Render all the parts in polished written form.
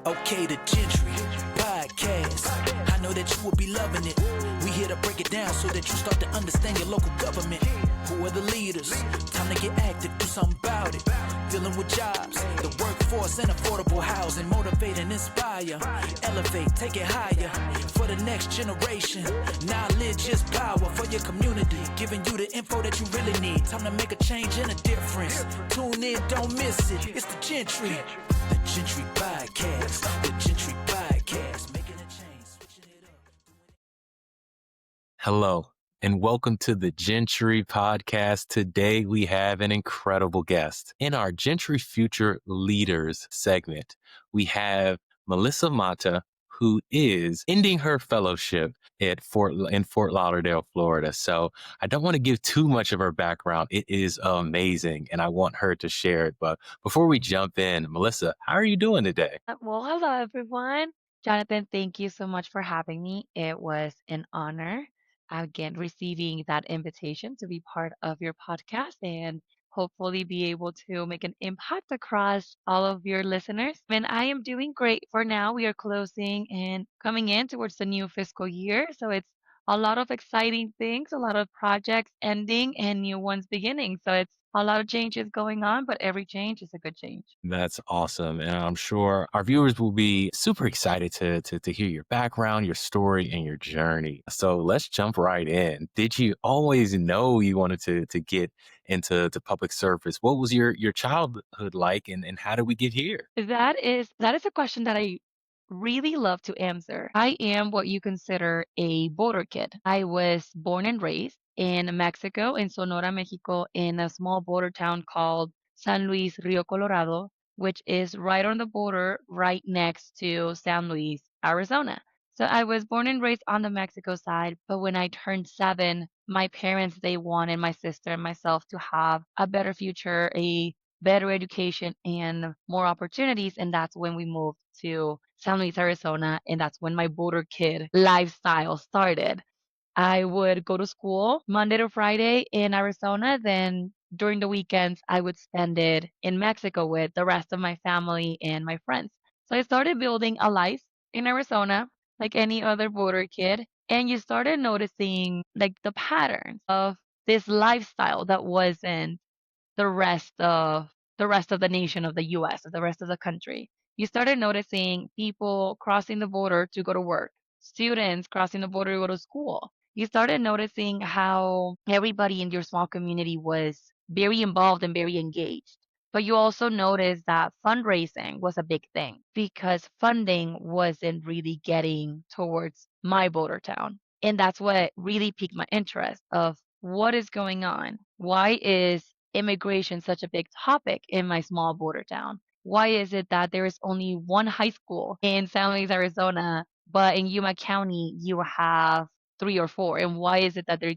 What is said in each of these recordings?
Okay, the Gentry Podcast. I know that you will be loving it. We here to break it down so that you start to understand your local government. Who are the leaders? Time to get active, do something about it. Dealing with jobs, the workforce, and affordable housing. Motivate and inspire. Elevate, take it higher. For the next generation. Knowledge is power for your community. Giving you the info that you really need. Time to make a change and a difference. Tune in, don't miss it. It's the Gentry. The Jentry Podcast. The Jentry Podcast. Making a change, switching it up. Hello, and welcome to the Jentry Podcast. Today, we have an incredible guest. In our Jentry Future Leaders segment, we have Melissa Mata, who is ending her fellowship at Fort Lauderdale, Florida. So I don't want to give too much of her background. It is amazing, and I want her to share it. But before we jump in, Melissa, how are you doing today? Well, hello everyone. Jonathan, thank you so much for having me. It was an honor again receiving that invitation to be part of your podcast and hopefully be able to make an impact across all of your listeners. And I am doing great for now. We are closing and coming in towards the new fiscal year. So it's a lot of exciting things, a lot of projects ending and new ones beginning. So it's a lot of changes going on, but every change is a good change. That's awesome. And I'm sure our viewers will be super excited to hear your background, your story, and your journey. So let's jump right in. Did you always know you wanted to get into public service? What was your childhood like, and how did we get here? That is a question that I really love to answer. I am what you consider a border kid. I was born and raised in Mexico, in Sonora, Mexico, in a small border town called San Luis Rio Colorado, which is right on the border, right next to San Luis, Arizona. So I was born and raised on the Mexico side, but when I turned 7, my parents, they wanted my sister and myself to have a better future, a better education and more opportunities. And that's when we moved to San Luis, Arizona. And that's when my border kid lifestyle started. I would go to school Monday to Friday in Arizona. Then during the weekends, I would spend it in Mexico with the rest of my family and my friends. So I started building a life in Arizona like any other border kid. And you started noticing like the patterns of this lifestyle that wasn't the rest of the nation of the US or the rest of the country. You started noticing people crossing the border to go to work, students crossing the border to go to school. You started noticing how everybody in your small community was very involved and very engaged. But you also noticed that fundraising was a big thing because funding wasn't really getting towards my border town. And that's what really piqued my interest of what is going on. Why is immigration such a big topic in my small border town? Why is it that there is only one high school in San Luis, Arizona, but in Yuma County you have 3 or 4? And why is it that they're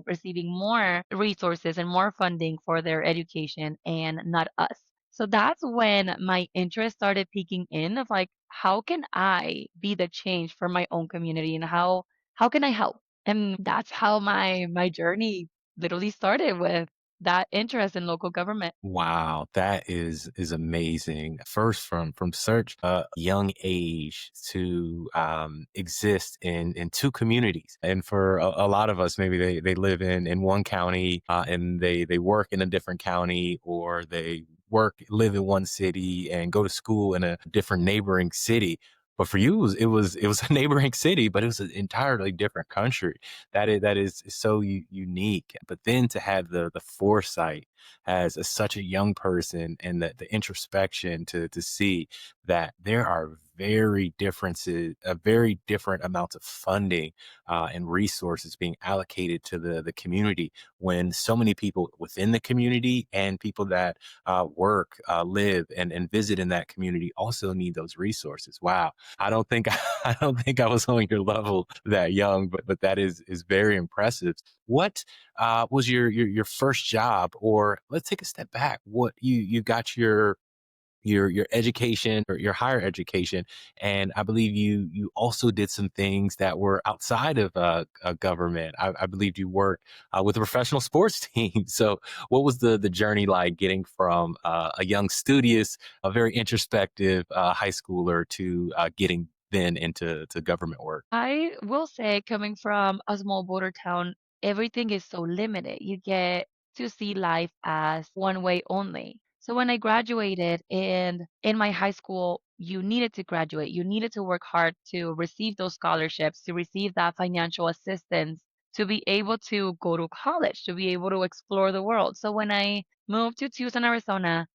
receiving more resources and more funding for their education and not us? So that's when my interest started peeking in of like, how can I be the change for my own community and how can I help? And that's how my journey literally started with that interest in local government. Wow, that is amazing. First, from such a young age to exist in two communities, and for a lot of us, maybe they live in one county and they work in a different county, or they live in one city and go to school in a different neighboring city. But for you, it was a neighboring city, but it was an entirely different country. That is so unique. But then to have the foresight as such a young person, and the introspection to see that there are very different amounts of funding and resources being allocated to the community, when so many people within the community and people that work, live, and visit in that community also need those resources. Wow. I don't think I don't think I was on your level that young, but that is very impressive. What was your first job? Or let's take a step back. What you got your education or your higher education, and I believe you also did some things that were outside of government. I believe you worked with a professional sports team. So what was the journey like getting from a young studious, a very introspective high schooler to getting then into government work? I will say, coming from a small border town, everything is so limited. You get to see life as one way only. So when I graduated and in my high school, you needed to graduate, you needed to work hard to receive those scholarships, to receive that financial assistance, to be able to go to college, to be able to explore the world. So when I moved to Tucson, Arizona,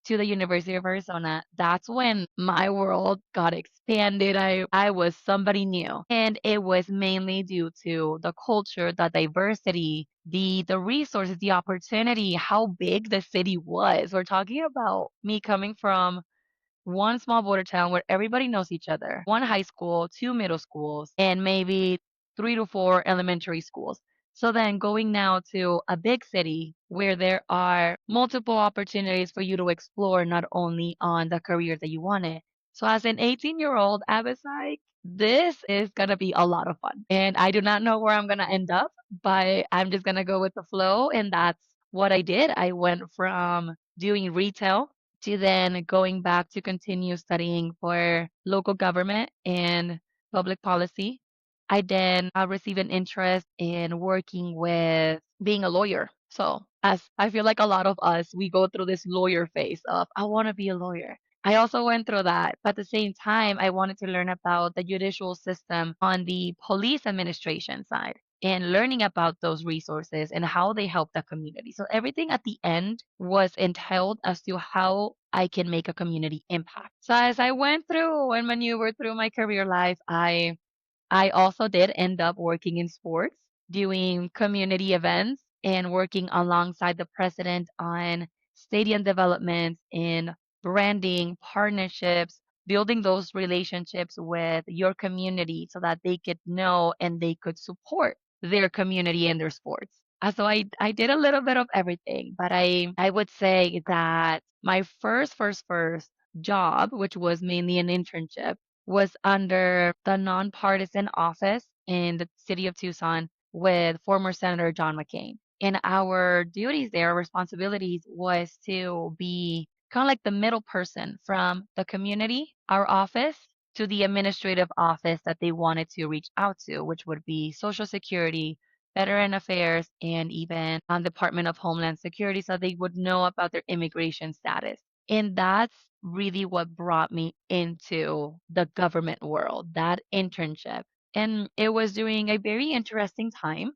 to the University of Arizona, that's when my world got expanded. I was somebody new. And it was mainly due to the culture, the diversity, the resources, the opportunity, how big the city was. We're talking about me coming from one small border town where everybody knows each other, one high school, two middle schools, and maybe three to four elementary schools. So then going now to a big city where there are multiple opportunities for you to explore not only on the career that you wanted. So as an 18-year-old, I was like, this is going to be a lot of fun. And I do not know where I'm going to end up, but I'm just going to go with the flow. And that's what I did. I went from doing retail to then going back to continue studying for local government and public policy. I then received an interest in working with being a lawyer. So, as I feel like a lot of us, we go through this lawyer phase of, I want to be a lawyer. I also went through that. But at the same time, I wanted to learn about the judicial system on the police administration side and learning about those resources and how they help the community. So everything at the end was entailed as to how I can make a community impact. So as I went through and maneuvered through my career life, I also did end up working in sports, doing community events and working alongside the president on stadium developments in branding, partnerships, building those relationships with your community so that they could know and they could support their community and their sports. So I did a little bit of everything, but I would say that my first job, which was mainly an internship, was under the nonpartisan office in the city of Tucson with former Senator John McCain. And our duties there, our responsibilities was to be kind of like the middle person from the community, our office, to the administrative office that they wanted to reach out to, which would be Social Security, Veteran Affairs, and even Department of Homeland Security, so they would know about their immigration status. And that's really what brought me into the government world, that internship. And it was during a very interesting time.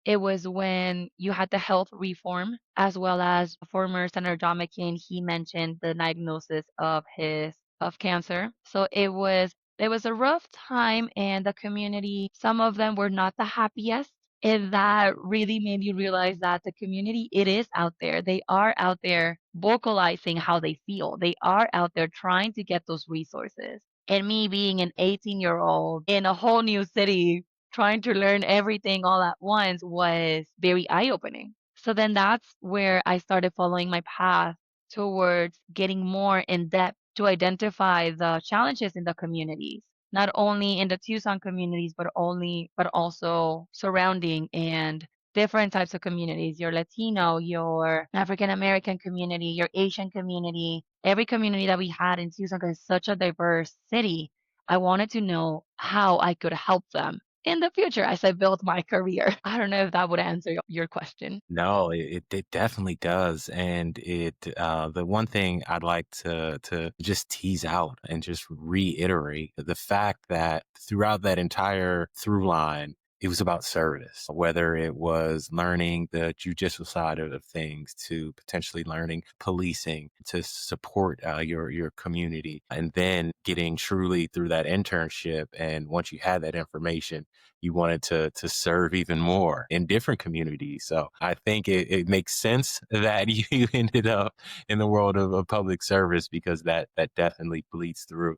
It was when you had the health reform, as well as former Senator John McCain. He mentioned the diagnosis of his of cancer. So it was a rough time, and the community, some of them were not the happiest. And that really made you realize that the community, it is out there. They are out there vocalizing how they feel. They are out there trying to get those resources. And me being an 18-year-old in a whole new city, trying to learn everything all at once was very eye-opening. So then that's where I started following my path towards getting more in depth to identify the challenges in the communities, not only in the Tucson communities, but also surrounding and different types of communities, your Latino, your African American community, your Asian community, every community that we had in Tucson, because it's such a diverse city. I wanted to know how I could help them in the future as I build my career. I don't know if that would answer your question. No, it definitely does. And the one thing I'd like to just tease out and just reiterate the fact that throughout that entire through line, it was about service, whether it was learning the judicial side of things to potentially learning policing to support your community, and then getting truly through that internship. And once you had that information, you wanted to serve even more in different communities. So I think it makes sense that you ended up in the world of public service, because that definitely bleeds through.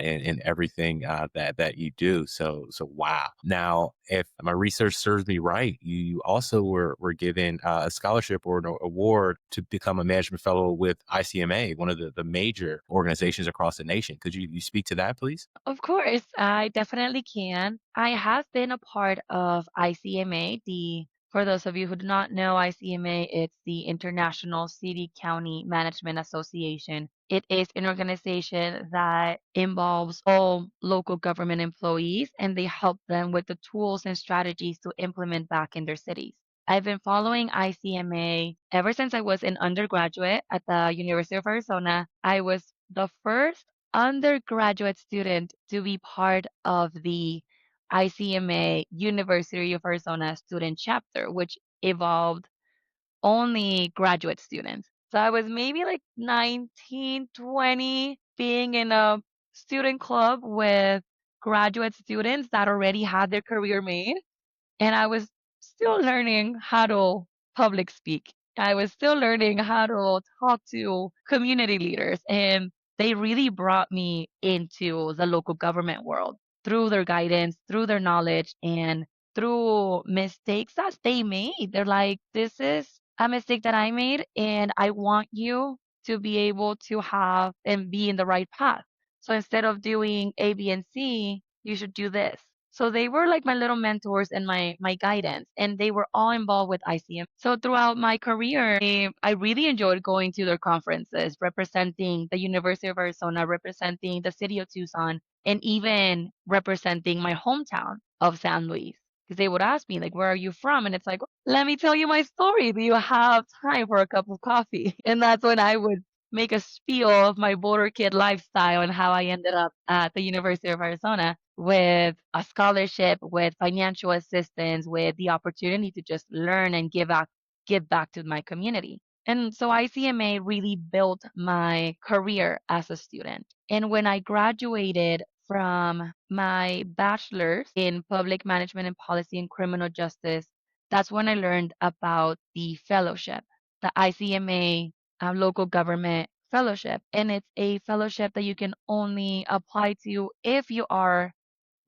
in everything that you do. So wow. Now, if my research serves me right, you also were given a scholarship or an award to become a management fellow with ICMA, one of the major organizations across the nation. Could you speak to that, please? Of course, I definitely can. I have been a part of ICMA. For those of you who do not know, ICMA, it's the International City County Management Association. It is an organization that involves all local government employees, and they help them with the tools and strategies to implement back in their cities. I've been following ICMA ever since I was an undergraduate at the University of Arizona. I was the first undergraduate student to be part of the ICMA University of Arizona student chapter, which evolved only graduate students. So I was maybe like 19, 20, being in a student club with graduate students that already had their career made. And I was still learning how to public speak. I was still learning how to talk to community leaders. And they really brought me into the local government world through their guidance, through their knowledge, and through mistakes that they made. They're like, this is a mistake that I made, and I want you to be able to have and be in the right path. So instead of doing A, B, and C, you should do this. So they were like my little mentors and my guidance, and they were all involved with ICM. So throughout my career, I really enjoyed going to their conferences, representing the University of Arizona, representing the city of Tucson, and even representing my hometown of San Luis. Because they would ask me, like, where are you from? And it's like, let me tell you my story. Do you have time for a cup of coffee? And that's when I would make a spiel of my border kid lifestyle and how I ended up at the University of Arizona with a scholarship, with financial assistance, with the opportunity to just learn and give back to my community. And so ICMA really built my career as a student. And when I graduated from my bachelor's in public management and policy and criminal justice, that's when I learned about the fellowship, the ICMA local government fellowship. And it's a fellowship that you can only apply to if you are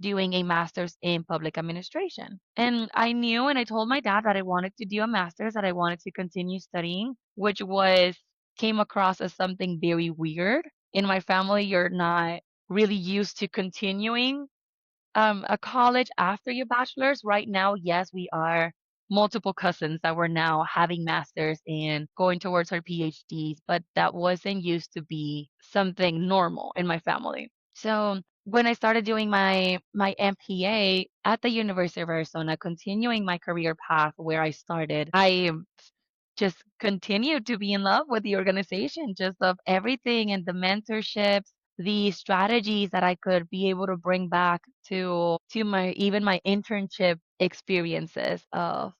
doing a master's in public administration. And I knew and I told my dad that I wanted to do a master's, that I wanted to continue studying, which was came across as something very weird. In my family, you're not really used to continuing a college after your bachelor's. Right now, yes, we are multiple cousins that were now having masters and going towards our PhDs, but that wasn't used to be something normal in my family. So when I started doing my MPA at the University of Arizona, continuing my career path where I started, I just continued to be in love with the organization, just of everything and the mentorships, the strategies that I could be able to bring back to my even my internship experiences of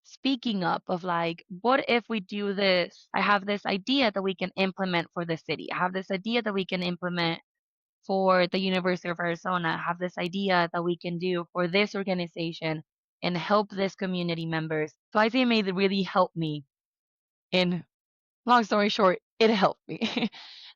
speaking up of like, what if we do this? I have this idea that we can implement for the city. I have this idea that we can implement for the University of Arizona. I have this idea that we can do for this organization and help this community members. So ICMA really helped me in long story short, it helped me.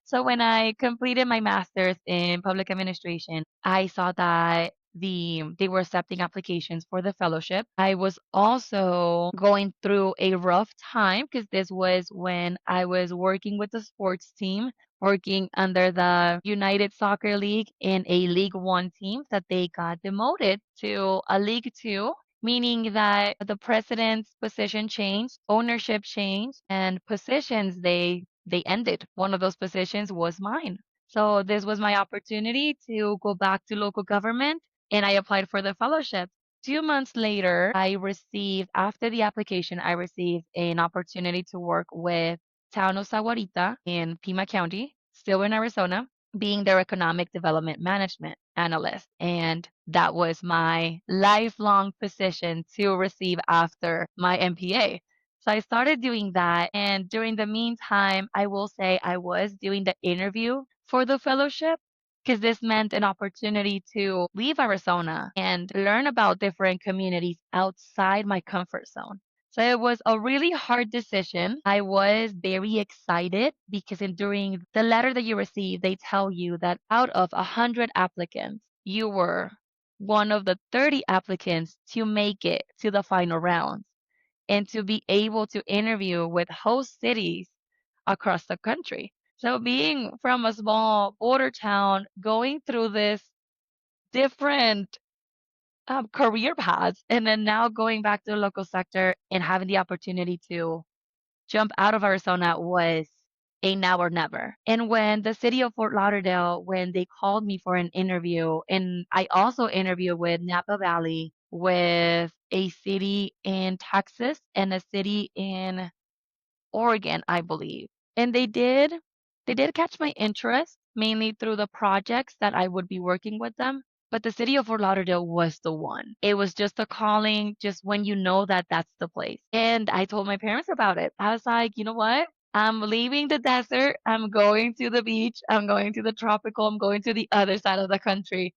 So when I completed my master's in public administration, I saw that they were accepting applications for the fellowship. I was also going through a rough time because this was when I was working with the sports team, working under the United Soccer League in a League One team that they got demoted to a League Two, meaning that the president's position changed, ownership changed, and positions they ended. One of those positions was mine. So this was my opportunity to go back to local government, and I applied for the fellowship. 2 months later, after the application, I received an opportunity to work with Town of Saguarita in Pima County, still in Arizona, being their economic development management analyst. And that was my lifelong position to receive after my MPA. So I started doing that. And during the meantime, I will say I was doing the interview for the fellowship because this meant an opportunity to leave Arizona and learn about different communities outside my comfort zone. So it was a really hard decision. I was very excited because during the letter that you receive, they tell you that out of 100 applicants, you were one of the 30 applicants to make it to the final rounds and to be able to interview with host cities across the country. So being from a small border town, going through this different career paths, and then now going back to the local sector and having the opportunity to jump out of Arizona was a now or never. And when the city of Fort Lauderdale, when they called me for an interview, and I also interviewed with Napa Valley, with a city in Texas and a city in Oregon, I believe. And they did catch my interest mainly through the projects that I would be working with them. But the city of Fort Lauderdale was the one. It was just a calling, just when you know that that's the place. And I told my parents about it. I was like, you know what? I'm leaving the desert. I'm going to the beach. I'm going to the tropical. I'm going to the other side of the country.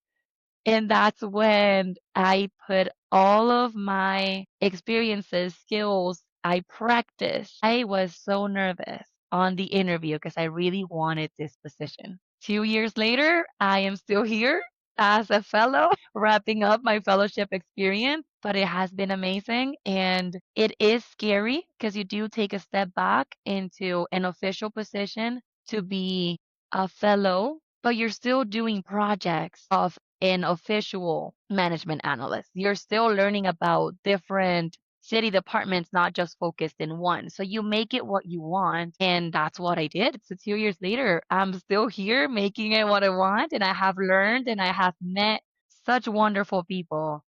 And that's when I put all of my experiences, skills, I practiced. I was so nervous on the interview because I really wanted this position. 2 years later, I am still here as a fellow, wrapping up my fellowship experience, but it has been amazing. And it is scary because you do take a step back into an official position to be a fellow, but you're still doing projects of an official management analyst. You're still learning about different city departments, not just focused in one. So you make it what you want. And that's what I did. So 2 years later, I'm still here making it what I want. And I have learned and I have met such wonderful people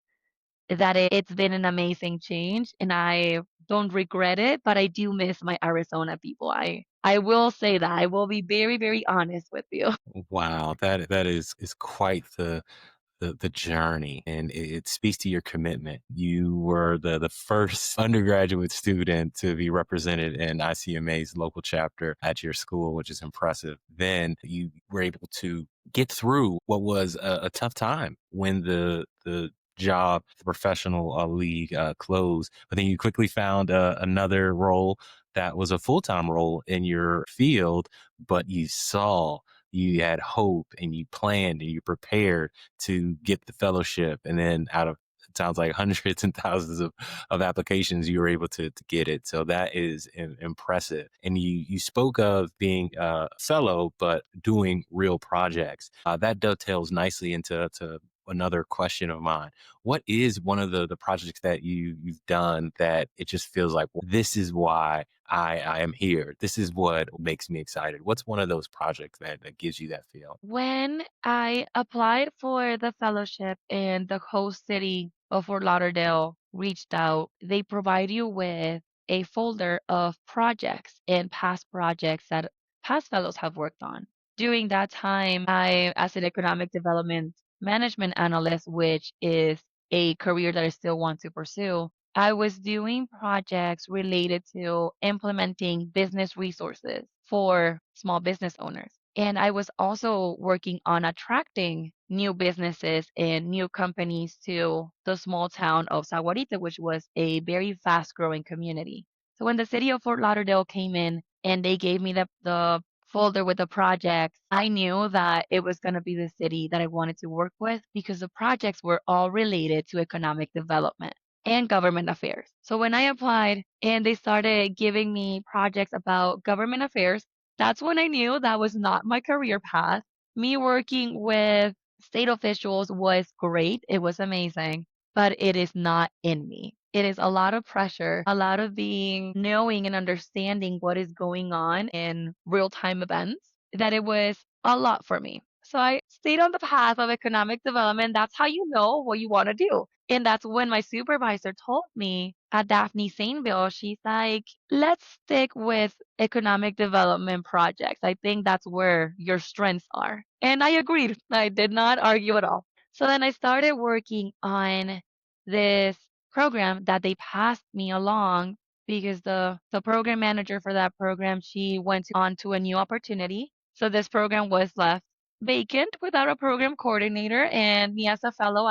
that it's been an amazing change. And I don't regret it, but I do miss my Arizona people. I will say that. I will be very, very honest with you. Wow, that is quite the journey, and it speaks to your commitment. You were the first undergraduate student to be represented in ICMA's local chapter at your school, which is impressive. Then you were able to get through what was a tough time when the job, the professional league closed, but then you quickly found another role that was a full-time role in your field, but you had hope and you planned and you prepared to get the fellowship. And then out of, it sounds like hundreds and thousands of applications, you were able to get it. So that is impressive. And you spoke of being a fellow, but doing real projects. That dovetails nicely into another question of mine. What is one of the projects that you've done that it just feels like, well, this is why I am here. This is what makes me excited. What's one of those projects that gives you that feel? When I applied for the fellowship and the host city of Fort Lauderdale reached out, they provide you with a folder of projects and past projects that past fellows have worked on. During that time, I, as an economic development management analyst, which is a career that I still want to pursue, I was doing projects related to implementing business resources for small business owners. And I was also working on attracting new businesses and new companies to the small town of Saguarita, which was a very fast growing community. So when the city of Fort Lauderdale came in and they gave me the folder with the projects, I knew that it was going to be the city that I wanted to work with because the projects were all related to economic development and government affairs. So when I applied and they started giving me projects about government affairs, that's when I knew that was not my career path. Me working with state officials was great. It was amazing, but it is not in me. It is a lot of pressure, a lot of being knowing and understanding what is going on in real time events, that it was a lot for me. So I stayed on the path of economic development. That's how you know what you want to do. And that's when my supervisor told me at Daphne Sainville, she's like, let's stick with economic development projects. I think that's where your strengths are. And I agreed. I did not argue at all. So then I started working on this program that they passed me along because the program manager for that program, she went on to a new opportunity. So this program was left vacant without a program coordinator. And me as a fellow,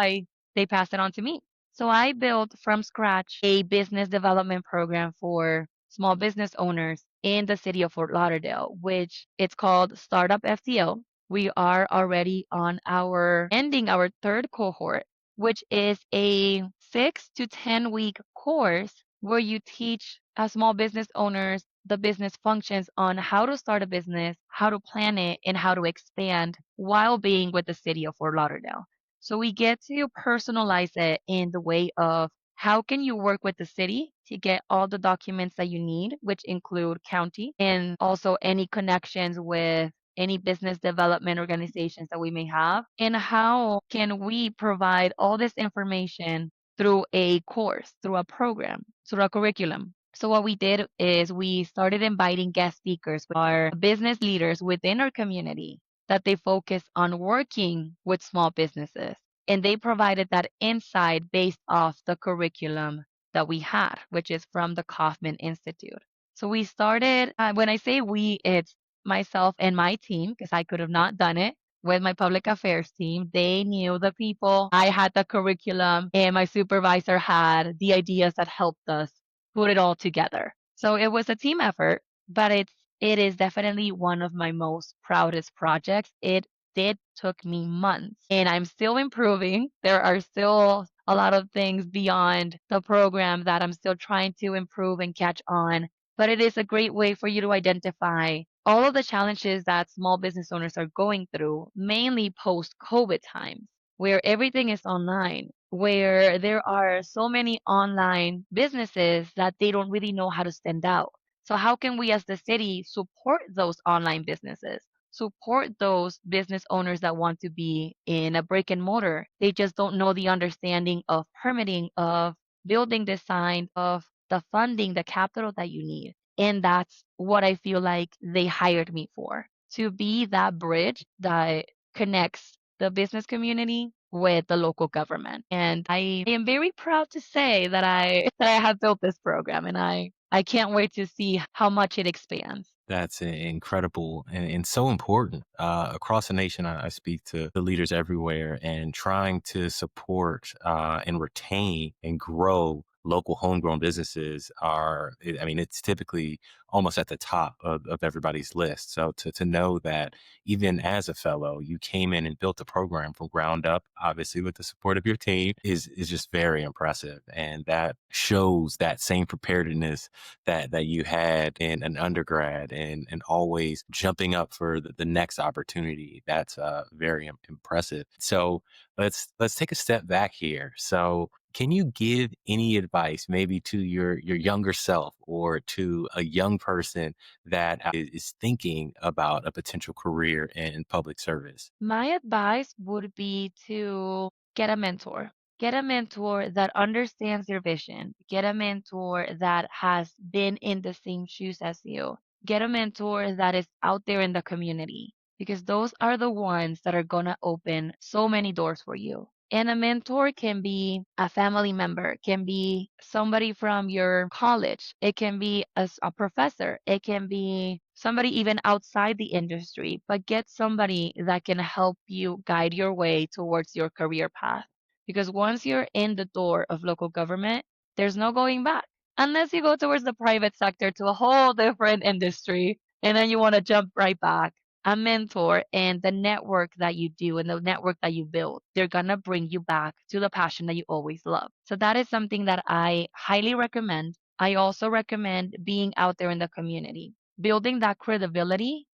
they passed it on to me. So I built from scratch a business development program for small business owners in the city of Fort Lauderdale, which it's called Startup FTO. We are already on our ending our third cohort, which is a 6 to 10 week course where you teach small business owners the business functions on how to start a business, how to plan it, and how to expand while being with the city of Fort Lauderdale. So we get to personalize it in the way of how can you work with the city to get all the documents that you need, which include county and also any connections with any business development organizations that we may have, and how can we provide all this information through a course, through a program, through a curriculum. So what we did is we started inviting guest speakers, our business leaders within our community, that they focus on working with small businesses. And they provided that insight based off the curriculum that we had, which is from the Kaufman Institute. So we started, when I say we, it's myself and my team, because I could have not done it with my public affairs team. They knew the people. I had the curriculum, and my supervisor had the ideas that helped us put it all together. So it was a team effort, but it is definitely one of my most proudest projects. It did took me months, and I'm still improving. There are still a lot of things beyond the program that I'm still trying to improve and catch on, but it is a great way for you to identify all of the challenges that small business owners are going through, mainly post COVID times, where everything is online, where there are so many online businesses that they don't really know how to stand out. So, how can we as the city support those online businesses? Support those business owners that want to be in a brick and mortar. They just don't know the understanding of permitting, of building design, of the funding, the capital that you need. And that's what I feel like they hired me for, to be that bridge that connects the business community with the local government. And I am very proud to say that I have built this program, and I can't wait to see how much it expands. That's incredible and so important. Across the nation, I speak to the leaders everywhere and trying to support and retain and grow local homegrown businesses I mean, it's typically almost at the top of everybody's list. So to know that even as a fellow, you came in and built a program from ground up, obviously with the support of your team, is just very impressive. And that shows that same preparedness that you had in an undergrad and always jumping up for the next opportunity. That's very impressive. So let's take a step back here. So can you give any advice maybe to your younger self or to a young person that is thinking about a potential career in public service? My advice would be to get a mentor. Get a mentor that understands your vision. Get a mentor that has been in the same shoes as you. Get a mentor that is out there in the community, because those are the ones that are going to open so many doors for you. And a mentor can be a family member, can be somebody from your college, it can be a professor, it can be somebody even outside the industry, but get somebody that can help you guide your way towards your career path. Because once you're in the door of local government, there's no going back. Unless you go towards the private sector to a whole different industry, and then you want to jump right back. A mentor and the network that you do and the network that you build, they're going to bring you back to the passion that you always love. So that is something that I highly recommend. I also recommend being out there in the community, building that credibility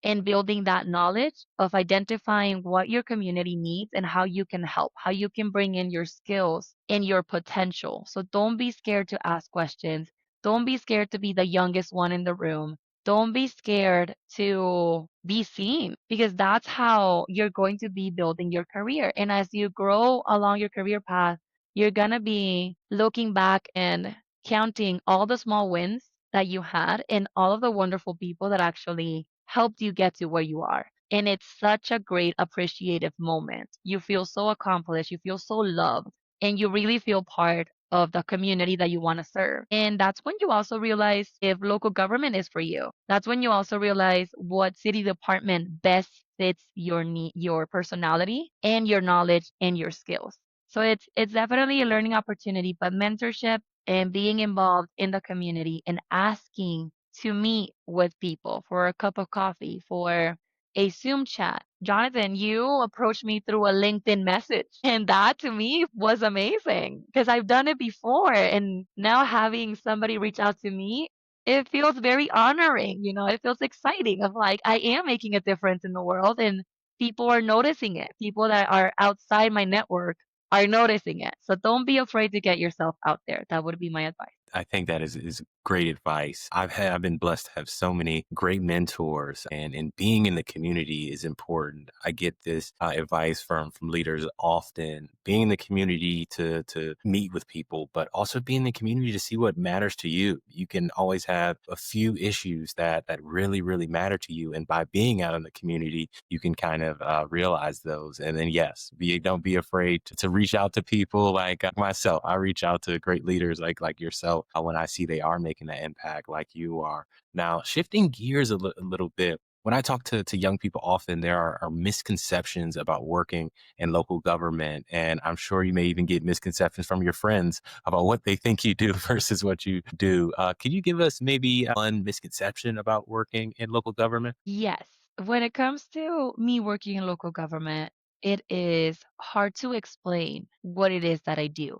and building that knowledge of identifying what your community needs and how you can help, how you can bring in your skills and your potential. So don't be scared to ask questions. Don't be scared to be the youngest one in the room. Don't be scared to be seen, because that's how you're going to be building your career. And as you grow along your career path, you're going to be looking back and counting all the small wins that you had and all of the wonderful people that actually helped you get to where you are. And it's such a great appreciative moment. You feel so accomplished, you feel so loved, and you really feel part of the community that you want to serve. And that's when you also realize if local government is for you. That's when you also realize what city department best fits your need, your personality and your knowledge and your skills. So it's definitely a learning opportunity, but mentorship and being involved in the community and asking to meet with people for a cup of coffee, for a Zoom chat. Jonathan, you approached me through a LinkedIn message, and that to me was amazing because I've done it before. And now having somebody reach out to me, it feels very honoring. It feels exciting of like, I am making a difference in the world and people are noticing it. People that are outside my network are noticing it. So don't be afraid to get yourself out there. That would be my advice. I think that is great advice. I've been blessed to have so many great mentors, and being in the community is important. I get this advice from leaders often. Being in the community to meet with people, but also being in the community to see what matters to you. You can always have a few issues that really matter to you, and by being out in the community, you can kind of realize those. And then yes, don't be afraid to reach out to people like myself. I reach out to great leaders like yourself when I see they are making an impact like you are. Now, shifting gears a little bit, when I talk to young people, often there are misconceptions about working in local government. And I'm sure you may even get misconceptions from your friends about what they think you do versus what you do. Can you give us maybe one misconception about working in local government? Yes. When it comes to me working in local government, it is hard to explain what it is that I do.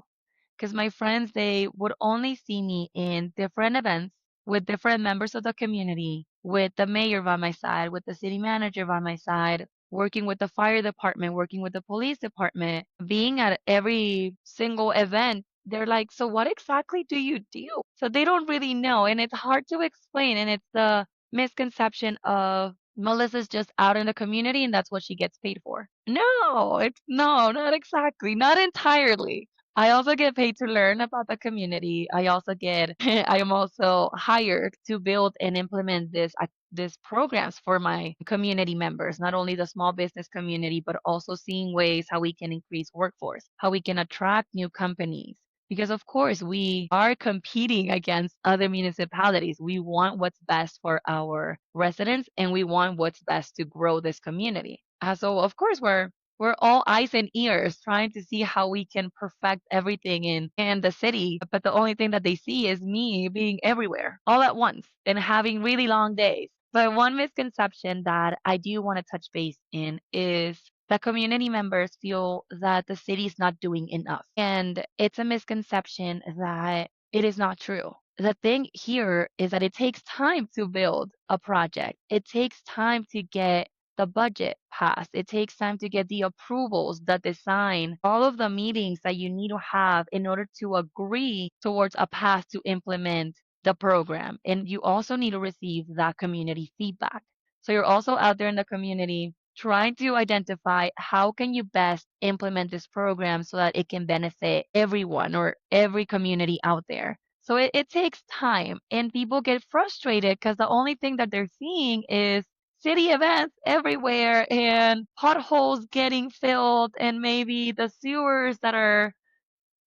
Because my friends, they would only see me in different events with different members of the community, with the mayor by my side, with the city manager by my side, working with the fire department, working with the police department, being at every single event. They're like, so what exactly do you do? So they don't really know. And it's hard to explain. And it's the misconception of Melissa's just out in the community and that's what she gets paid for. No, no, not exactly, not entirely. I also get paid to learn about the community. I also get, I am also hired to build and implement this programs for my community members, not only the small business community, but also seeing ways how we can increase workforce, how we can attract new companies. Because of course we are competing against other municipalities. We want what's best for our residents and we want what's best to grow this community. So of course we're all eyes and ears trying to see how we can perfect everything in the city. But the only thing that they see is me being everywhere all at once and having really long days. But one misconception that I do want to touch base in is that community members feel that the city is not doing enough. And it's a misconception that it is not true. The thing here is that it takes time to build a project. It takes time to get the budget passed. It takes time to get the approvals, the design, all of the meetings that you need to have in order to agree towards a path to implement the program. And you also need to receive that community feedback. So you're also out there in the community trying to identify how can you best implement this program so that it can benefit everyone or every community out there. So it takes time and people get frustrated because the only thing that they're seeing is city events everywhere and potholes getting filled and maybe the sewers that are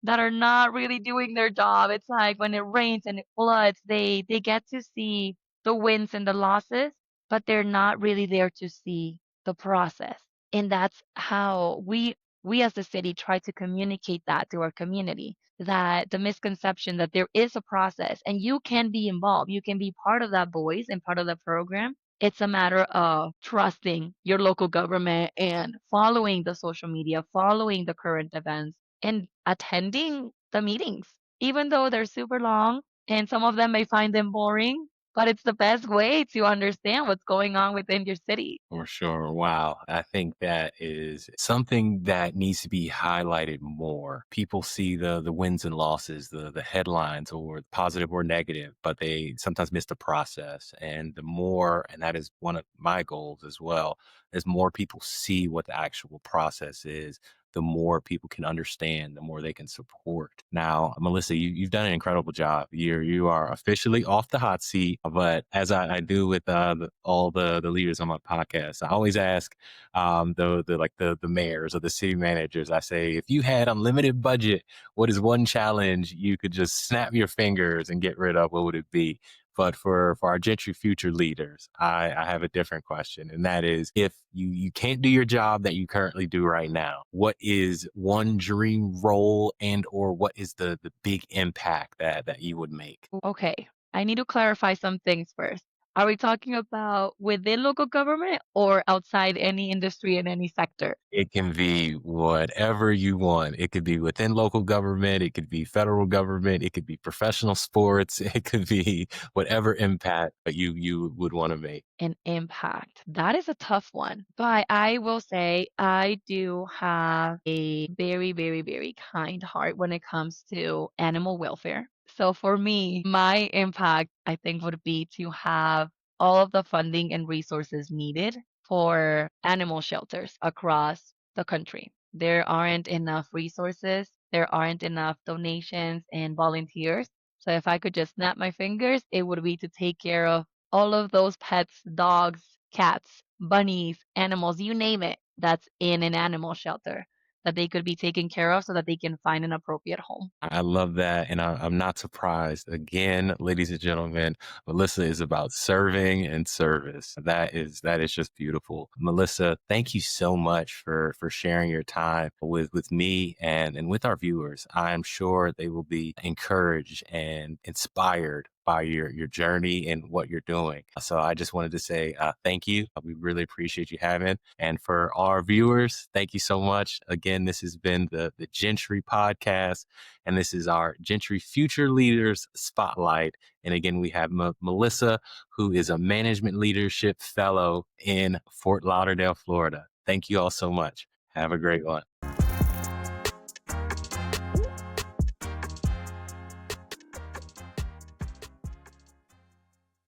not really doing their job. It's like when it rains and it floods, they get to see the wins and the losses, but they're not really there to see the process. And that's how we as the city try to communicate that to our community, that the misconception that there is a process and you can be involved, you can be part of that voice and part of the program. It's a matter of trusting your local government and following the social media, following the current events and attending the meetings, even though they're super long and some of them may find them boring, but it's the best way to understand what's going on within your city. For sure. Wow. I think that is something that needs to be highlighted more. People see the wins and losses, the headlines, or positive or negative, but they sometimes miss the process. And the more, and that is one of my goals as well, as more people see what the actual process is, the more people can understand, the more they can support. Now, Melissa, you've done an incredible job. You are officially off the hot seat, but as I do with all the leaders on my podcast, I always ask the mayors or the city managers. I say, if you had unlimited budget, what is one challenge you could just snap your fingers and get rid of? What would it be? But for our Gentry Future Leaders, I have a different question. And that is, if you can't do your job that you currently do right now, what is one dream role and or what is the big impact that you would make? Okay, I need to clarify some things first. Are we talking about within local government or outside any industry in any sector? It can be whatever you want. It could be within local government. It could be federal government. It could be professional sports. It could be whatever impact that you would want to make. An impact. That is a tough one. But I will say I do have a very, very, very kind heart when it comes to animal welfare. So for me, my impact, I think, would be to have all of the funding and resources needed for animal shelters across the country. There aren't enough resources, there aren't enough donations and volunteers. So if I could just snap my fingers, it would be to take care of all of those pets, dogs, cats, bunnies, animals, you name it, that's in an animal shelter that they could be taken care of so that they can find an appropriate home. I love that. And I'm not surprised. Again, ladies and gentlemen, Melissa is about serving and service. That is just beautiful. Melissa, thank you so much for sharing your time with me and with our viewers. I'm sure they will be encouraged and inspired by your journey and what you're doing. So I just wanted to say thank you. We really appreciate you having. And for our viewers, thank you so much. Again, this has been the Gentry Podcast. And this is our Gentry Future Leaders Spotlight. And again, we have Melissa, who is a Management Leadership Fellow in Fort Lauderdale, Florida. Thank you all so much. Have a great one.